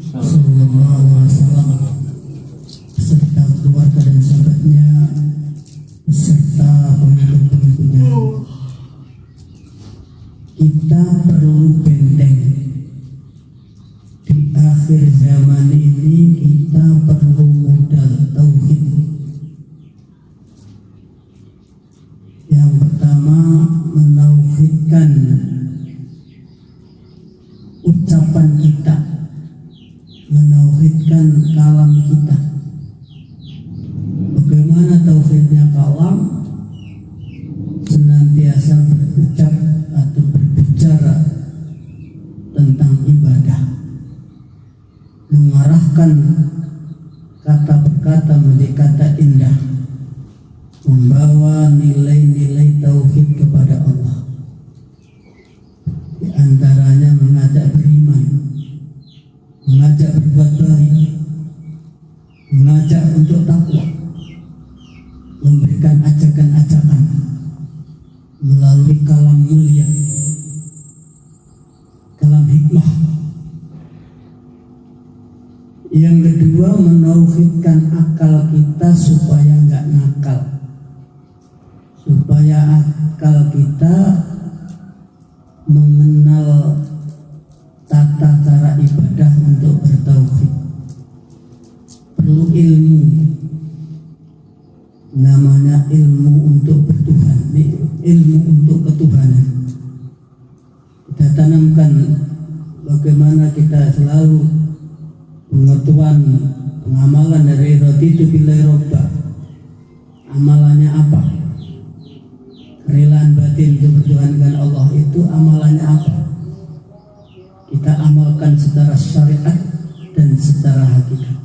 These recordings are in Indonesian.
Sallallahu alaihi wasallam. akhir zaman ini kita perlu modal tauhid. Yang pertama, menauhidkan ucapan kita, menauhidkan kalam kita. Bagaimana tauhidnya kalam? Senantiasa berucap atau berbicara tentang ibadah, mengarahkan kata berkata menjadi kata indah, membawa nilai-nilai tauhid kepada Allah. Di antaranya mengajak beriman, mengajak berbuat baik, mengajak untuk takwa, memberikan ajakan-ajakan melalui kalam mulia, kalam hikmah. Yang kedua, menauhidkan akal kita supaya nggak nakal, supaya akal kita mengenal tata cara ibadah untuk bertauhid. Perlu ilmu, namanya ilmu untuk bertuhan, ilmu untuk ketuhanan. Kita tanamkan bagaimana kita selalu pengetahuan pengamalan dari raditu billahi robba. Amalannya apa? Kerelaan batin untuk bertuhankan Allah itu amalannya apa? Kita amalkan secara syariat dan secara hakikat.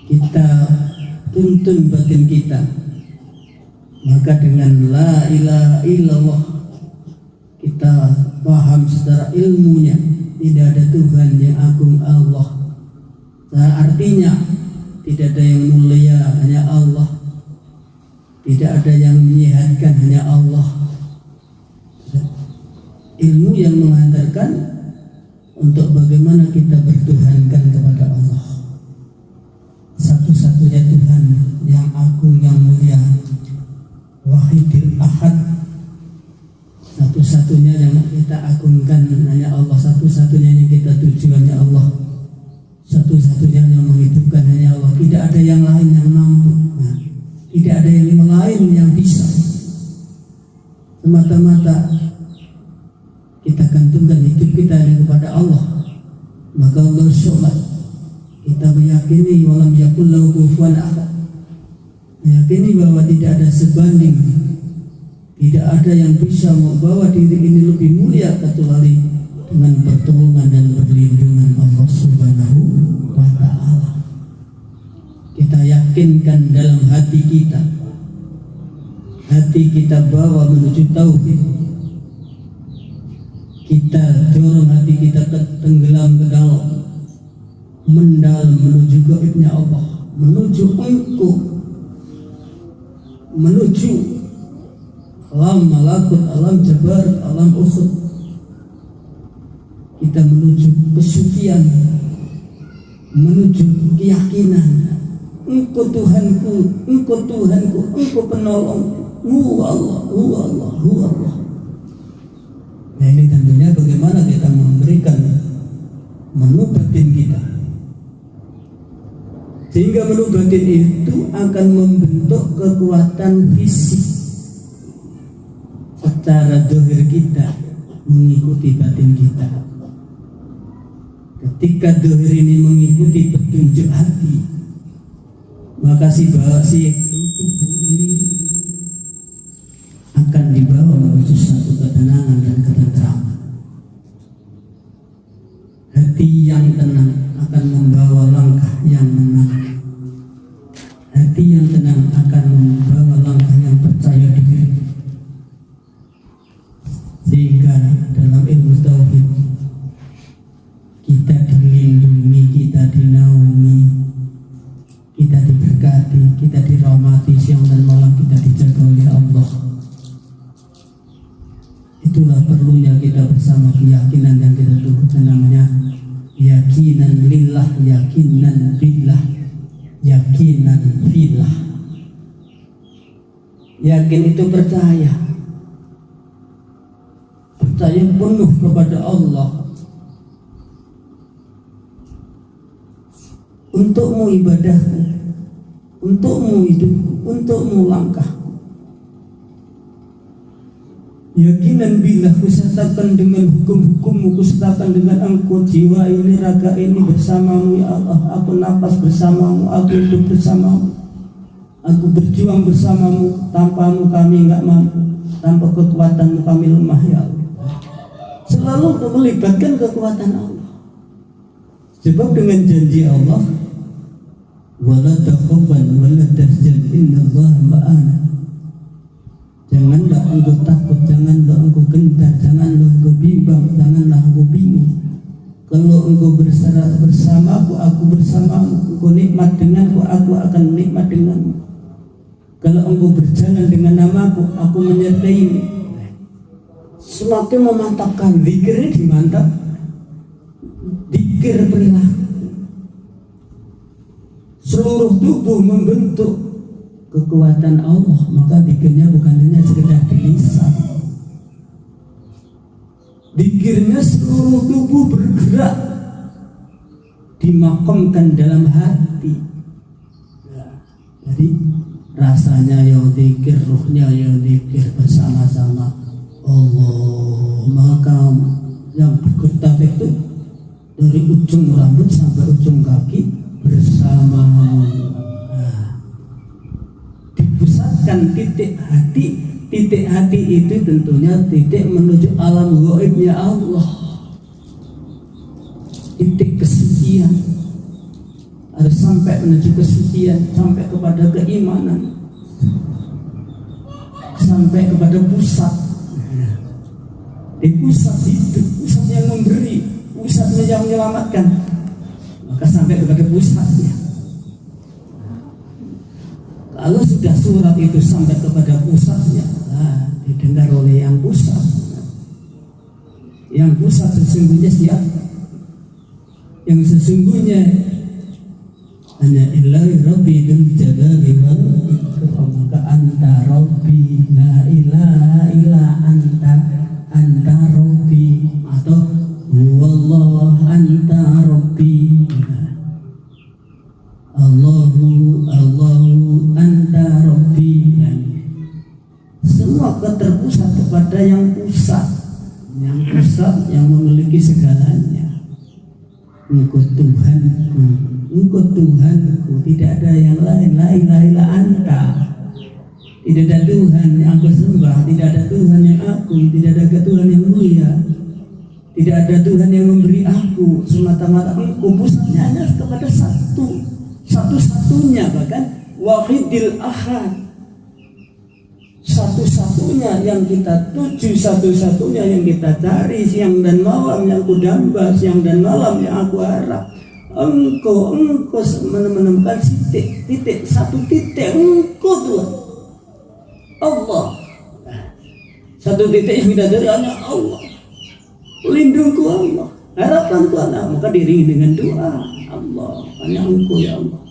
Kita tuntun batin kita, maka dengan la ilaha illallah kita paham secara ilmunya tidak ada Tuhan yang agung Allah. Nah, artinya tidak ada yang mulia, hanya Allah. Tidak ada yang menyehatkan, hanya Allah. Ilmu yang menghantarkan untuk bagaimana kita bertuhankan kepada Allah. Satu-satunya Tuhan yang agung, yang mulia, Wahidil Ahad. Satu-satunya yang kita agungkan hanya Allah. Satu-satunya yang kita tuju hanya Allah. Satu-satunya yang menghidupkan hanya Allah. Tidak ada yang lain yang mampu. Nah, tidak ada yang lain yang bisa. Semata-mata kita gantungkan hidup kita kepada Allah. Maka Allah sholat. Kita meyakini walam yakul lahu kufuwan ahad. Meyakini bahwa tidak ada sebanding, tidak ada yang bisa membawa diri ini lebih mulia kecuali dengan pertolongan dan perlindungan Allah Subhanahu wa ta'ala. Kita yakinkan dalam hati kita bawa menuju tauhid. Kita dorong hati kita tenggelam ke dalam, mendalam menuju gaibnya Allah, menuju engkau, menuju alam malakut, alam jabar, alam ukhud. Kita menuju kesucian, menuju keyakinan. Engkau Tuhanku, engkau Tuhanku, engkau penolongku. Allah, Allah, Allah. Nah, ini tentunya bagaimana kita memberikan menu batin kita, sehingga menu batin itu akan membentuk kekuatan fisik. Secara zahir kita mengikuti batin kita. Ketika zahir ini mengikuti petunjuk hati, maka si tubuh ini akan dibawa menuju satu ketenangan dan ketenteraman. Hati yang tenang akan membawa langkah yang menang. Hati yang tenang akan membawa langkah yang percaya diri. Sehingga dalam ilmu tauhid kita dilindungi, kita dinaungi, kita diberkati, kita dirahmati siang dan malam, kita dijaga oleh Allah. Itulah perlunya kita bersama keyakinan yang kita teguhkan, namanya yakinan lillah, yakinan billah, yakinan fillah. Yakin itu percaya penuh kepada Allah, untukmu ibadahku, untukmu hidupku, untukmu langkahku. Yakinan bila kusertakan dengan hukum-hukummu, kusertakan dengan engkau, jiwa ini, raga ini bersamamu ya Allah. Aku napas bersamamu, aku hidup bersamamu, aku berjuang bersamamu. Tanpamu kami enggak mampu, tanpa kekuatanmu kami lemah ya Allah. Selalu melibatkan kekuatan Allah. Sebab dengan janji Allah, wala takhafan wala tahzan innallaha ma'ana. Janganlah engkau takut, janganlah engkau gentar, janganlah engkau bimbang, janganlah engkau bingung. Kalau engkau bersamaku, aku bersamamu. Engkau nikmat denganku, aku akan nikmat denganmu. Kalau engkau berjalan dengan namaku, aku menyertaimu. Semakin memantapkan zikirnya, dimantap zikir perilaku. Seluruh tubuh membentuk kekuatan Allah, maka zikirnya bukan hanya sekedar di lisan. Zikirnya seluruh tubuh bergerak, dimakamkan dalam hati. Jadi rasanya ya zikir, ruhnya ya zikir bersama-sama Allah. Maka yang bergetar itu dari ujung rambut sampai ujung kaki bersamamu. Dipusatkan titik hati itu tentunya titik menuju alam gaibnya Allah, titik kesucian. Harus sampai menuju kesucian, sampai kepada keimanan, sampai kepada pusat. Di pusat itu, pusat yang memberi, pusat yang menyelamatkan, maka sampai kepada pusatnya. Kalau sudah surat itu sampai kepada pusatnya, didengar oleh yang pusat. Yang pusat sesungguhnya siapa? Yang sesungguhnya hanya ilahi rabbi dzul jalali wal ikram. Maka anta rabbi la ilaha illa anta rabbi, atau huwallah anta rabbi, Allahu anta rabbi. Semua terpusat kepada yang pusat, yang memiliki segalanya. Engkau Tuhanku, engkau Tuhanku, tidak ada yang lain. La ilaha illa anta. Tidak ada Tuhan yang aku sembah, tidak ada Tuhan yang aku, tidak ada Tuhan yang mulia, tidak ada Tuhan yang memberi aku, semata-mata engkau. Pusatnya hanya kepada satu-satunya, bahkan wahidil ahad, satu-satunya yang kita tuju, satu-satunya yang kita cari siang dan malam, yang aku damba siang dan malam, yang aku harap. Engkau menemukan titik, satu titik, engkau Tuhan Allah. Satu titik yang kita cari hanya Allah. Lindungku Allah, harapanku Allah. Maka diiringi dengan doa, Allah, hanya engkau ya Allah.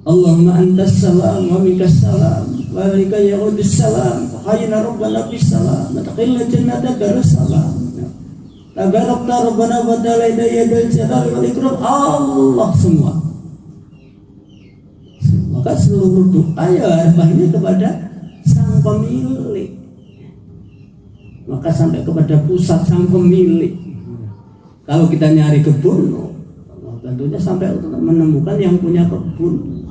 Allahumma antas salam wa minkas salam wa alaika ya'udus salam hayyina rabbana bis salam nataqilla jannata darus salam tabarakta rabbana wa ta'ala yadal jalal wal ikram. Allah semua. Maka seluruh doa ya harapannya kepada sang pemilik. Maka sampai kepada pusat sang pemilik. Kalau kita nyari kebun, tentunya sampai menemukan yang punya kebun,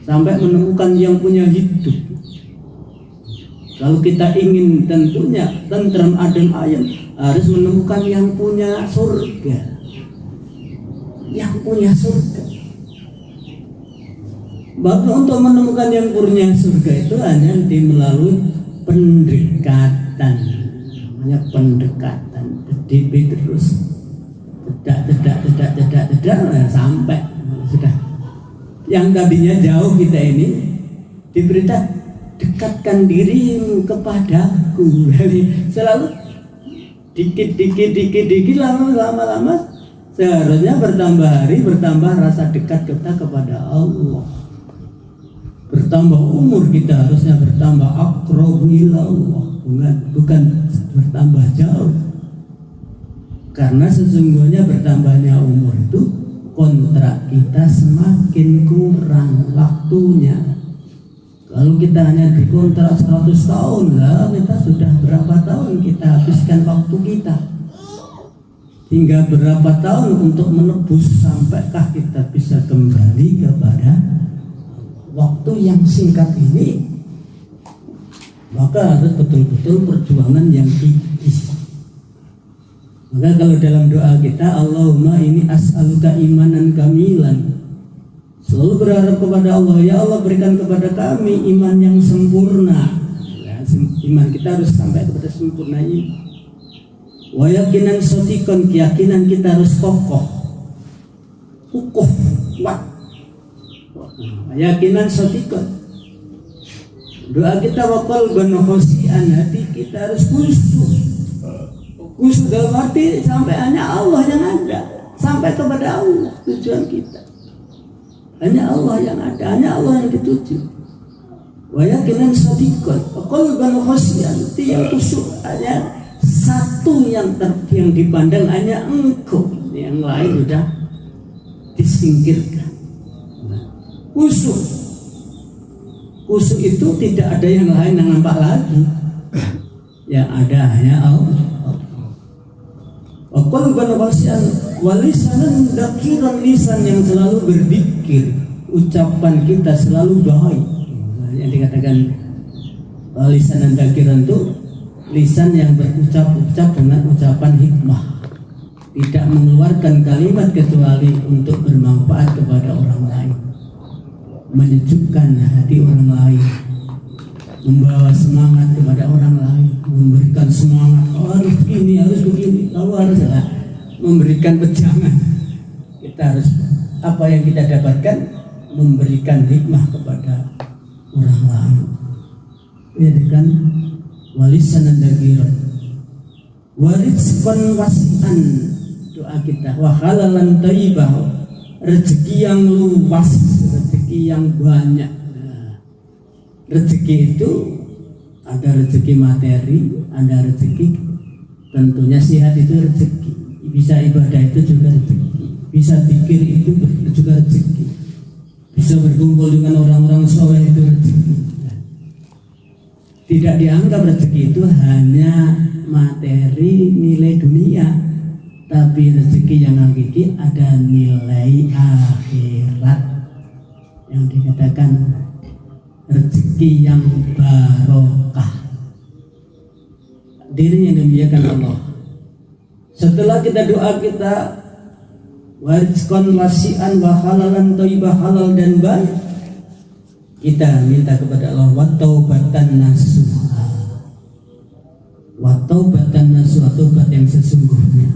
sampai menemukan yang punya hidup. Kalau kita ingin tentunya tentram adem ayem, harus menemukan yang punya surga, yang punya surga. Bahkan untuk menemukan yang punya surga itu hanya melalui pendekatan, namanya pendekatan. Jadi terus tidak sampai sudah. Yang tadinya jauh kita ini diberita dekatkan dirimu kepadaku. Jadi selalu dikit lama-lama seharusnya bertambah hari, bertambah rasa dekat kita kepada Allah. Bertambah umur kita harusnya bertambah aqrabu ila Allah, bukan bertambah jauh. Karena sesungguhnya bertambahnya umur itu kontrak kita semakin kurang waktunya. Kalau kita hanya dikontrak 100 tahun lah, kita sudah berapa tahun kita habiskan waktu kita. Hingga berapa tahun untuk menebus sampaikah kita bisa kembali kepada waktu yang singkat ini. Maka harus betul-betul perjuangan yang tinggi. Maka kalau dalam doa kita, Allahumma ini as'aluka imanan kamilan, selalu berharap kepada Allah, ya Allah berikan kepada kami iman yang sempurna. Ya, iman kita harus sampai kepada sempurna ini. Wa yakinan sotikon, keyakinan kita harus kokoh, kukuh, kuat. Yakinan sotikon. Doa kita wakal banohosian, hati kita harus khusyuk. Khusyuk dalam hati sampai hanya Allah yang ada, sampai kepada Allah tujuan kita. Hanya Allah yang ada, hanya Allah yang dituju. Wa yakinan sadiqan, qalban khasyan, yang khusyuk hanya satu yang dipandang hanya Engkau, yang lain sudah disingkirkan. Khusyuk, khusyuk itu tidak ada yang lain yang nampak lagi, yang ada hanya Allah. Qalban khasyan, walisanan dakiran, lisan yang selalu berzikir, ucapan kita selalu baik. Yang dikatakan lisanan dakiran itu lisan yang berucap-ucap dengan ucapan hikmah, tidak mengeluarkan kalimat kecuali untuk bermanfaat kepada orang lain, menyejukkan hati orang lain, membawa semangat kepada orang lain, memberikan semangat, oh, harus begini, harus begini, kamu harus memberikan pejangan. Kita harus, apa yang kita dapatkan, memberikan hikmah kepada orang lain. Ya kan, walisanan dakiran, warizqan wasi'an, doa kita, wa halalan thayyibah, rezeki yang luas, rezeki yang banyak. Rezeki itu ada rezeki materi, ada rezeki tentunya sehat itu rezeki, bisa ibadah itu juga rezeki, bisa zikir itu juga rezeki, bisa berkumpul dengan orang-orang soleh itu rezeki. Tidak dianggap rezeki itu hanya materi nilai dunia, tapi rezeki yang hakiki ada nilai akhirat yang dikatakan rezeki yang barokah. Diri yang dimuliakan Allah. Setelah kita doa kita warizqan wasi'an wa halalan thayyibah, halal dan baik, kita minta kepada Allah wa taubatan nasuha. Wa taubatan nasuha, taubat yang sesungguhnya.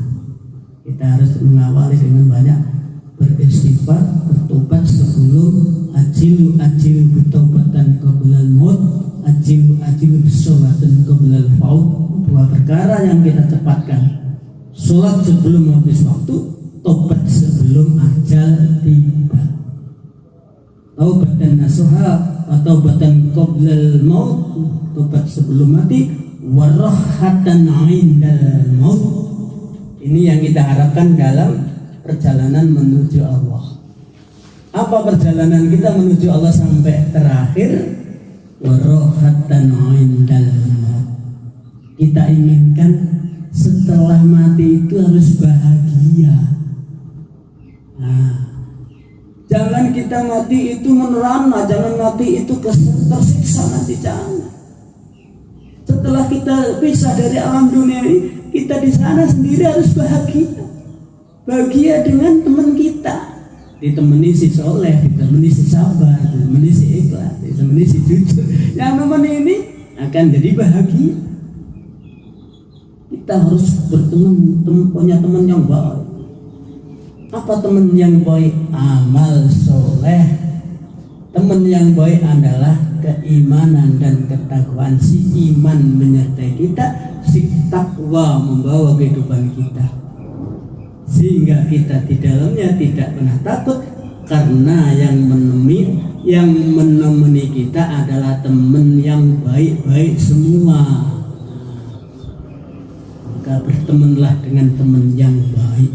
Kita harus mengawali dengan banyak beristighfar, bertobat sebelum ajilu bertaubatan qablal maut, ajilu bisolatan qablal maut. Dua perkara yang kita cepatkan: sholat sebelum habis waktu, tobat sebelum ajal tiba. Taubatan nasuha atau taubatan qablal maut, tobat sebelum mati, warahatan indal maut. Ini yang kita harapkan dalam perjalanan menuju Allah. Apa perjalanan kita menuju Allah sampai terakhir? Warahatan indal maut. Kita inginkan setelah mati itu harus bahagia. Nah, jangan kita mati itu menerana, jangan mati itu tersiksa nanti, jangan. Setelah kita pisah dari alam dunia ini, kita di sana sendiri harus bahagia. Bahagia dengan teman kita, ditemani si soleh, ditemani si sabar, ditemani si ikhlas, ditemani si jujur. Yang teman ini akan jadi bahagia. Kita harus berteman, punya teman yang baik. Apa teman yang baik? Amal soleh. Teman yang baik adalah keimanan dan ketakwaan. Si iman menyertai kita, si takwa membawa kehidupan kita, sehingga kita di dalamnya tidak pernah takut, karena yang menemani kita adalah teman yang baik-baik semua. Maka maka bertemanlah dengan teman yang baik.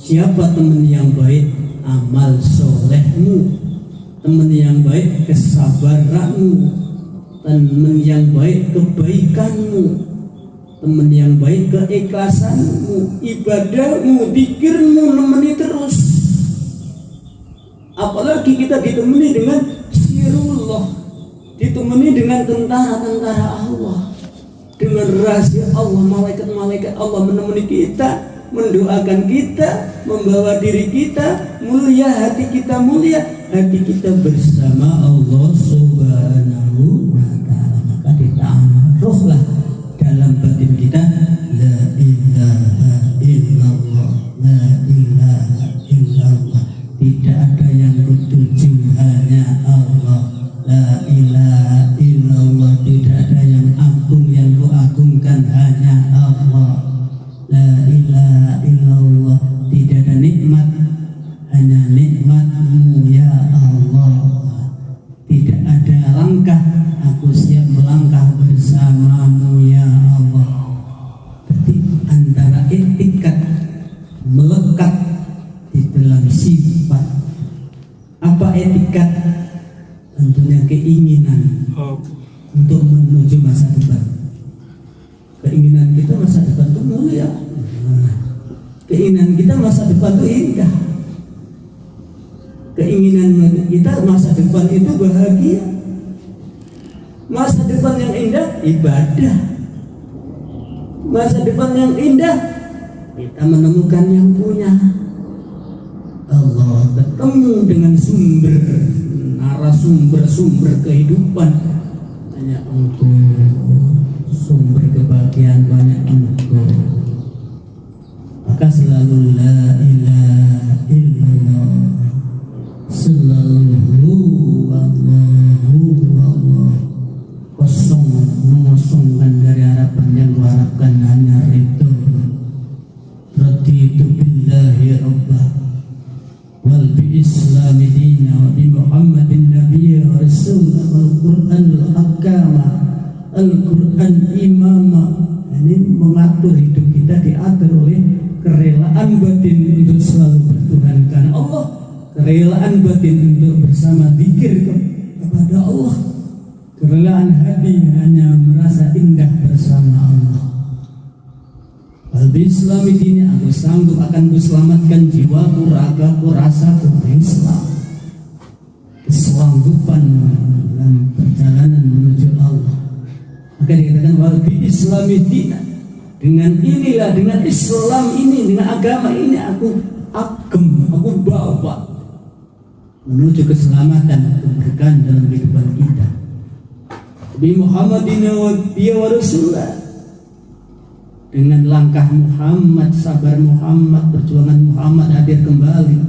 Siapa teman yang baik? Amal solehmu. Teman yang baik kesabaranmu. Teman yang baik kebaikanmu. Teman yang baik keikhlasanmu, ibadahmu, zikirmu, nemeni terus. Apalagi kita ditemani dengan sirullah, ditemani dengan tentara-tentara Allah, dengan rahasia Allah, malaikat-malaikat Allah menemani kita, mendoakan kita, membawa diri kita mulia, hati kita mulia, hati kita bersama Allah Subhanahu wa ta'ala. Maka ditaruhlah dalam batin kita la ilaha illallah, la ilaha illallah, tidak ada yang kutuju hanya Allah, la ilaha illallah, tidak ada yang agung yang kuagungkan hanya Allah, la ilaha illallah, tidak ada nikmat hanya nikmatmu ya Allah, tidak ada langkah aku siap melangkah bersamamu ya Allah. Jadi antara etikat melekat di dalam sifat. Apa etikat? Tentunya keinginan untuk menuju masa depan. Keinginan kita masa depan itu mulia. Keinginan kita masa depan itu indah. Keinginan kita masa depan itu bahagia. Masa depan yang indah ibadah. Masa depan yang indah kita menemukan yang punya Allah, ketemu dengan sumber kehidupan, hanya Engkau, sumber kebahagiaan banyak Engkau. Maka selalu la ilaha illallah, selalu Allah, mengosongkan dari harapan yang kuharapkan hanya ridho. Raditu billahi rabbah wal bi islami dina wa bi muhammadin nabiyya wa rasulah wal qur'anul hakama al qur'an imama. Ini mengatur hidup kita, diatur oleh kerelaan batin untuk selalu bertuhankan Allah, kerelaan batin untuk bersama zikir kepada Allah, kerelaan hati hanya merasa indah bersama Allah. Albi Islami dini, aku sanggup akan kuselamatkan jiwaku, ragaku, rasaku Islam. Kesanggupan dalam perjalanan menuju Allah. Maka dikatakan Albi Islami dini, dengan inilah, dengan Islam ini, dengan agama ini aku bawa menuju keselamatan, keberkahan dalam kehidupan kita. Nabi Muhammadin wa Rasulullah, dengan langkah Muhammad, sabar Muhammad, perjuangan Muhammad hadir kembali.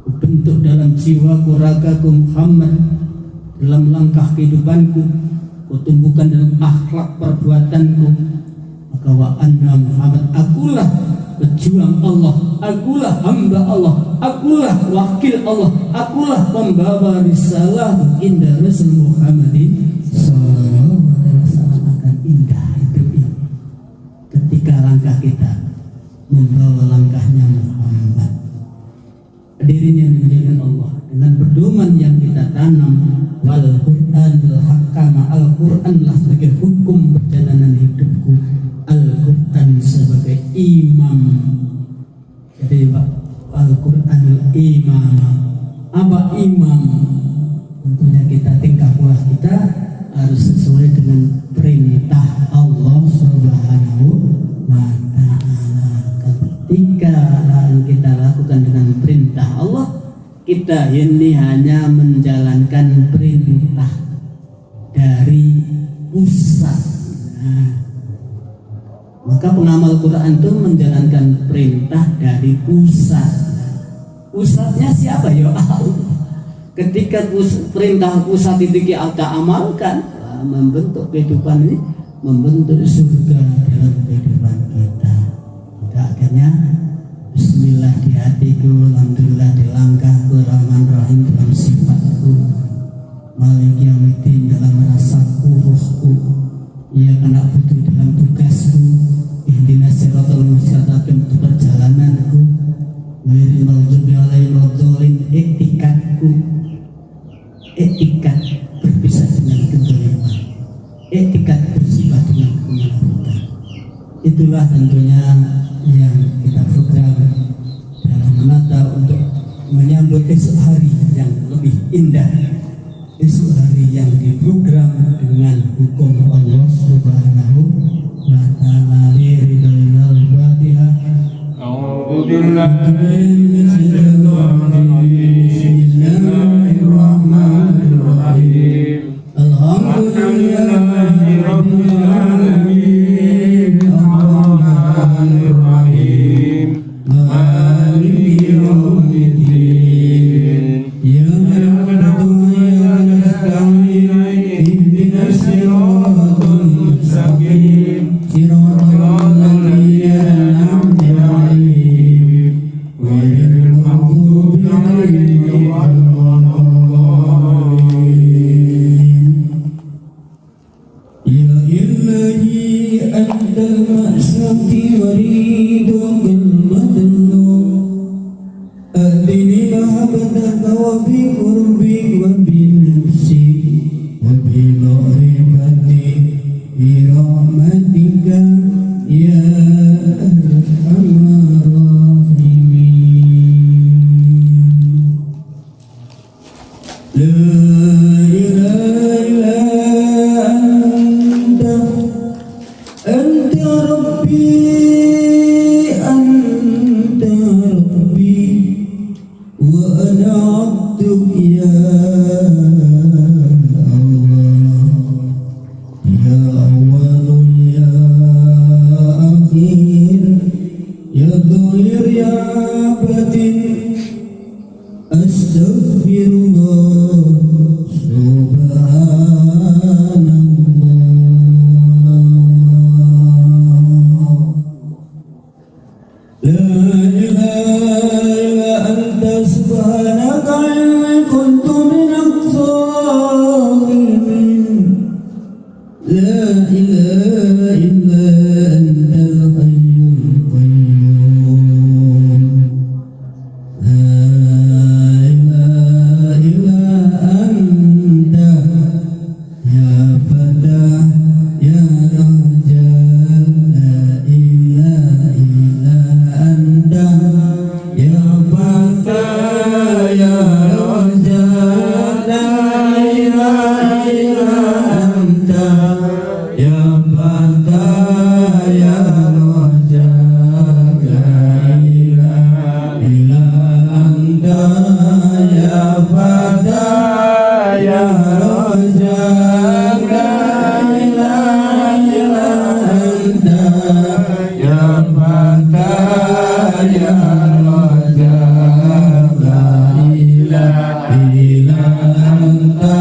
Kubentuk dalam jiwaku, ragaku Muhammad, dalam langkah kehidupanku, kutumbuhkan dalam akhlak perbuatanku. Maka wa anna Muhammad, akulah pejuang Allah, akulah hamba Allah, akulah wakil Allah, akulah pembawa risalah indah Rasul Muhammadin sallallahu alaihi wasallam. Akan indah hidup ini ketika langkah kita membawa langkahnya Muhammad. Hadirin yang dimuliakan Allah, dengan pedoman yang kita tanam, wal Qur'anul hakama, Al-Qur'anlah sebagai hukum perjalanan hidupku, Al-Quran sebagai imam. Jadi Al-Quranul imam. Apa imam? Tentunya kita tingkah pola kita harus sesuai dengan perintah Allah Subhanahu wa ta'ala. Ketika kita lakukan dengan perintah Allah, kita ini hanya menjalankan perintah dari pusat. Maka pengamal Quran itu menjalankan perintah dari pusat. Pusatnya siapa ya? Allah. Ketika perintah pusat itu kita amalkan, membentuk kehidupan ini, membentuk surga dalam kehidupan kita. Maka akhirnya Bismillah di hatiku, Alhamdulillah di langkahku, Rahman Rahim dalam sifatku, Malik Yaumiddin dalam rasaku, ruhku, ia kena butuh dalam tugasku, ghairil maghdubi alaihim waladdallin. Etikat berpisah dengan kezaliman, etikat bersifat dengan kemunafikan. Itulah tentunya yang kita program dalam menata untuk menyambut esok hari yang lebih indah, esok hari yang diprogram dengan hukum Allah Subhanahu wa ta'ala. Al-Fatihah. A'udzu billahi minasyaitonir rajim. Bismillahirrahmanirrahim. Alhamdulillahi rabbil alamin. Ar-Rahmanir Rahim. Maliki yaumiddin. Iyyaka na'budu wa iyyaka nasta'in. Ihdinas siratal mustaqim. Siratal ladzina an'amta 'alaihim ghairil maghdubi 'alaihim waladdallin. Ya ilahi antal ma'syati wa ridhul madlum. Adini mahabbataka wa bi qurbik wa bi nafsi wa bi ma'rifati bi rahmatika ya arhamar rahimin. La ilaha illa anta, anta rabbi, anta rabbi, wa ana abduk ya Allah. Ya awal ya akhir, ya zahir ya batin. Astaghfirullah subhanallah. La ilaha illa anta subhanaka inni kuntu minadh dhalimin. La ilaha illa antal hayyul qayyum. La ilaha illa anta ya Fatah ya Raja. La ilaha illa anta ya Fatah ya Raja. La ilaha illa anta ya Fatah ya Raja. La ilaha illa anta ya Fatah ya Raja. La ilaha illa anta ya Fatah ya Raja. La ilaha illa anta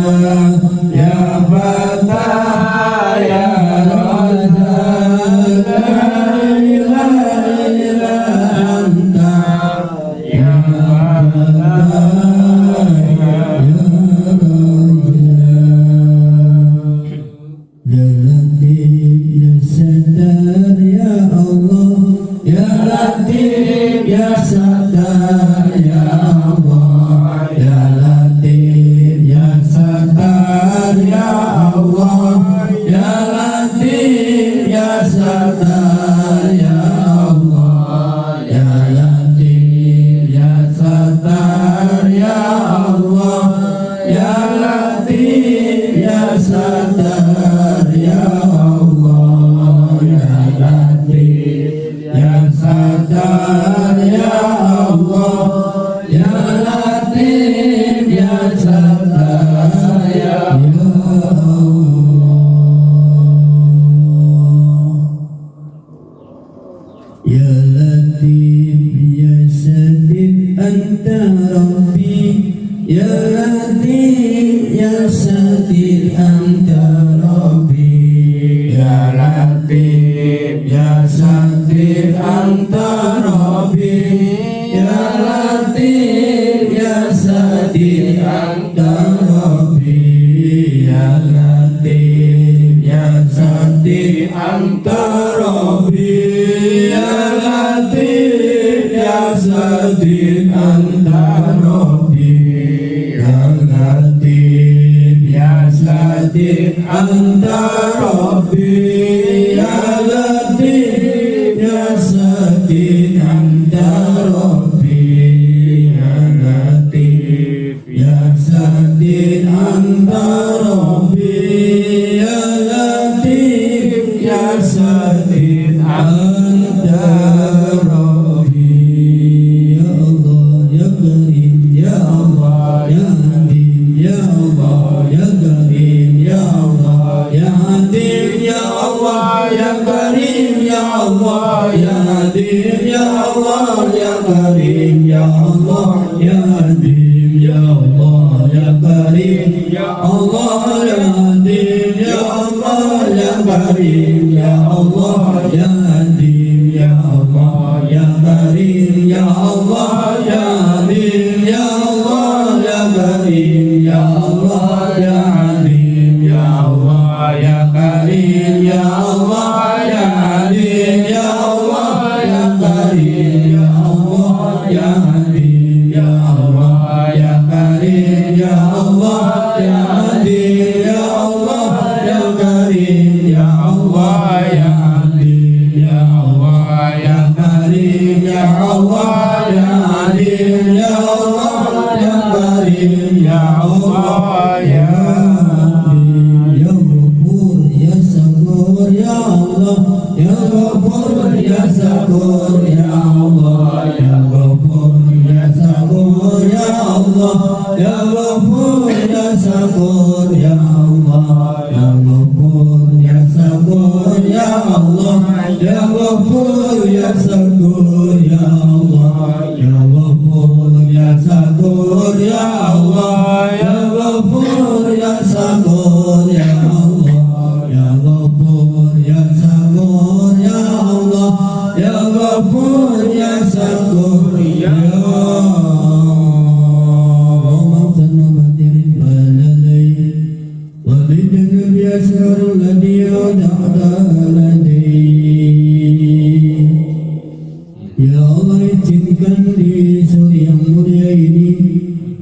ya Fatah ya Raja. La ilaha illa anta ya Fatah ya Raja. Ya Latif ya Sattar ya Allah. Ya Latif ya Sattar ya Allah. Ya Latif ya Sattar ya Allah. Ya Latif ya Sattar ya Allah. Ya Latif ya Sattar ya Allah. Ya Latif ya Sattar ya Allah. Ya Latif ya Sattar ya Allah. Ya Latif ya Sattar ya Allah. Ya Latif ya Satif anta Rabbi. Ya Latif ya Satif anta Rabbi. Ya Latif ya Satif anta Rabbi. Ya Latif ya Satif anta Rabbi. Ya Latif ya Satif anta Rabbi. Ya Latif ya Satif Latif anta Rabbi Ya Latif Ya Latif anta Rabbi Ya Latif Ya Latif anta Rabbi Ya Latif Ya Latif anta Rabbi Ya Latif Ya Latif anta Rabbi Ya Allah Ya Karim Ya Allah Ya Hadim Ya Allah Ya Karim Ya Allah Ya Hadim Ya Allah Ya Karim Ya Allah Ya Hadim Ya Allah Ya Karim Ya Allah Ya Hadim Ya Allah Ya Karim Ya Allah Ya Hadim Ya Allah Ya Karim Ya Allah Ya Hadim Ya Allah Ya Karim Ya Allah Ya Hadim Ya Allah Ya Karim Ya Allah Ya Hadim Ya Allah Ya Karim Ya Allah Ya Hadim Ya Allah Ya Karim Ya Allah Ya Hadim Ya Allah Ya Karim Ya Allah Ya Hadim Ya Allah Ya Karim Ya Allah Ya Hadim Ya Allah Ya Karim Ya Allah Ya Hadim Ya Allah Ya Karim Ya Allah Ya Hadim Ya Ghafur Ya Sakur Ya Allah Ya Ghafur Ya Sakur Ya Allah Ya Ghafur Ya Sakur Ya Allah Ya Ghafur Ya Sakur Ya Allah Ya Ghafur Ya Sakur Ya Allah Ya Ghafur Ya Sakur Ya Allah Ya Ghafur Ya Sakur Ya Allah Ya Ghafur Ya Sakur Ya Allah Ya Ghafur Ya Sakur Ya Allah Ya Ghafur Ya Sakur Ya Ya Allah izinkan di sore yang mulia ini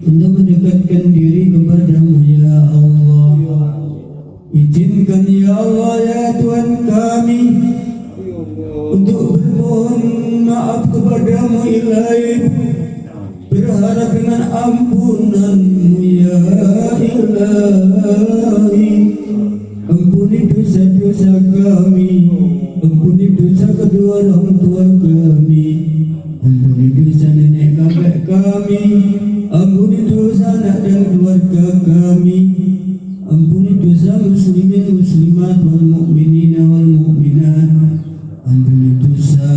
untuk mendekatkan diri kepadamu ya Allah. Izinkan ya Allah ya Tuhan kami untuk bermohon maaf kepadamu Ilahi, berharap dengan ampunanmu ya Ilahi. Ampuni dosa-dosa kami, ampuni dosa kedua orang tua kami, ampuni dosa nenek kakek kami, ampuni dosa anak dan keluarga kami, ampuni dosa muslimin muslimat wal mu'minin wal mu'minat, ampuni dosa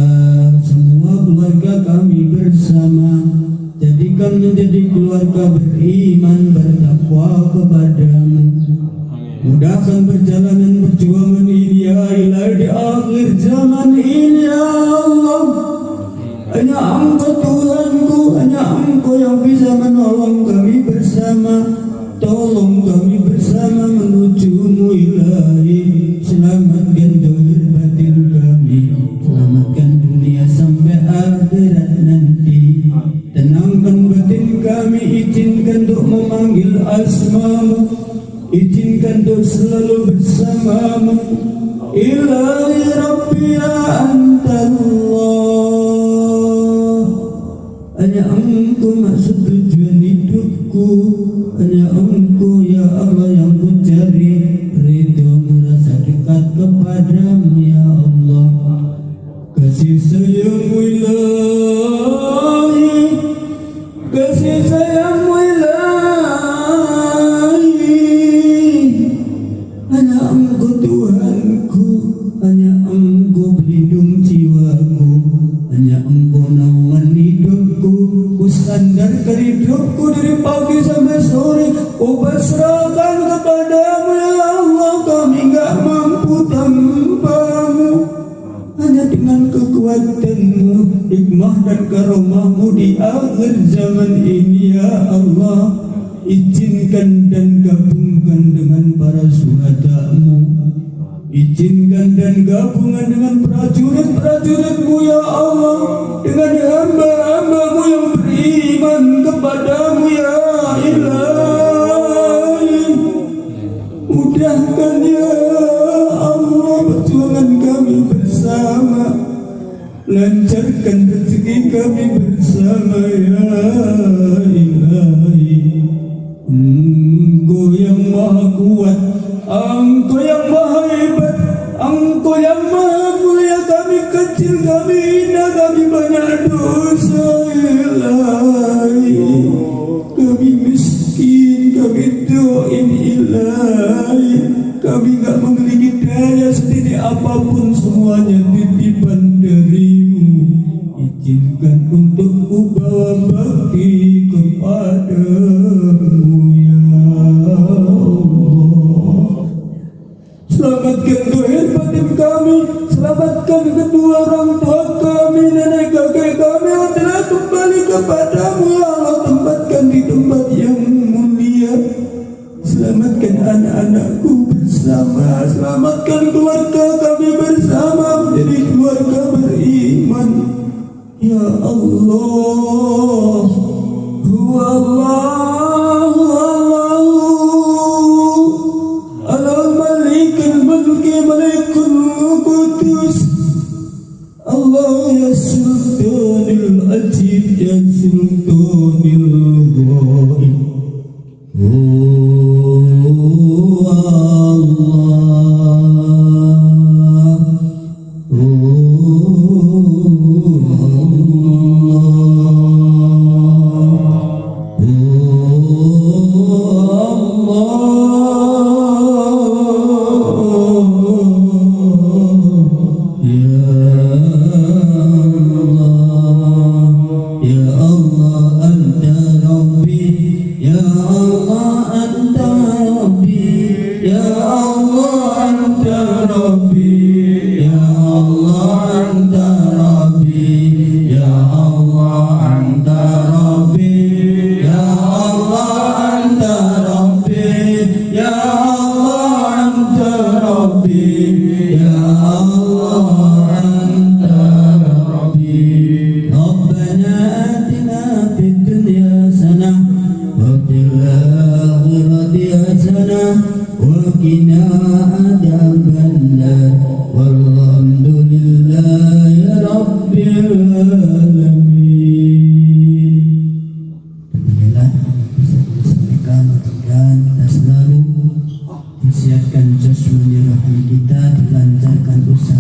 semua keluarga kami bersama. Jadikan menjadi keluarga beriman bertakwa kepadamu. Mudahkan perjalanan perjuangan ini ya Ilahi di akhir zaman ini ya Allah. Hanya Engkau Tuhanku, hanya Engkau yang bisa menolong kami bersama. Tolong kami bersama menujumu Ilahi. Selamatkan dohir batin kami, selamatkan dunia sampai akhirat nanti. Tenangkan batin kami, izinkan untuk memanggil asmamu, izinkan untuk selalu bersamamu. Ilahi Rabbi ya Antallah. Hanya Engkau maksud tujuan hidupku, hanya Engkau ya Allah yang ku cari. Ridhomu rasa dekat kepadamu ya Allah. Kasih sayangmu Ilahi, kasih sayangmu Ilahi. Hanya Engkau Tuhanku, hanya Engkau pelindung jiwaku, hanya Engkau naungan hidupku. Ku sandarkan hidupku dari pagi sampai sore, ku pasrahkan kepadamu ya Allah. Kami gak mampu tanpamu. Hanya dengan kekuatanmu, hikmah dan karomahmu di akhir zaman ini ya Allah. Izinkan dan gabungkan dengan para syuhadamu, izinkan dan gabungan dengan prajurit-prajuritmu ya Allah, dengan hamba-hambamu kami bersama ya Ilahi. Engkau yang maha kuat, Engkau yang maha hebat, Engkau yang maha mulia. Kami kecil, kami hina, kami banyak dosa Ilahi. Kami miskin, kami doin Ilahi. Kami gak memiliki daya sendiri apapun, semuanya titipan darimu. Izinkan untuk ku bawa bakti kepadamu ya Allah. Selamatkan doa batin kami, selamatkan kedua orang tua kami, nenek kakek kami yang telah kembali kepadamu ya Allah. Tempatkan di tempat yang mulia. Selamatkan anak-anakku bersama, selamatkan keluarga kami bersama menjadi keluarga beriman ya Allah. Allahu al-Malikul Mulki Malikul Qudus. Allah ya Sultanul Ajib ya Sultanul Ghaib. Disiapkan jasmani rohani kita, dilancarkan usaha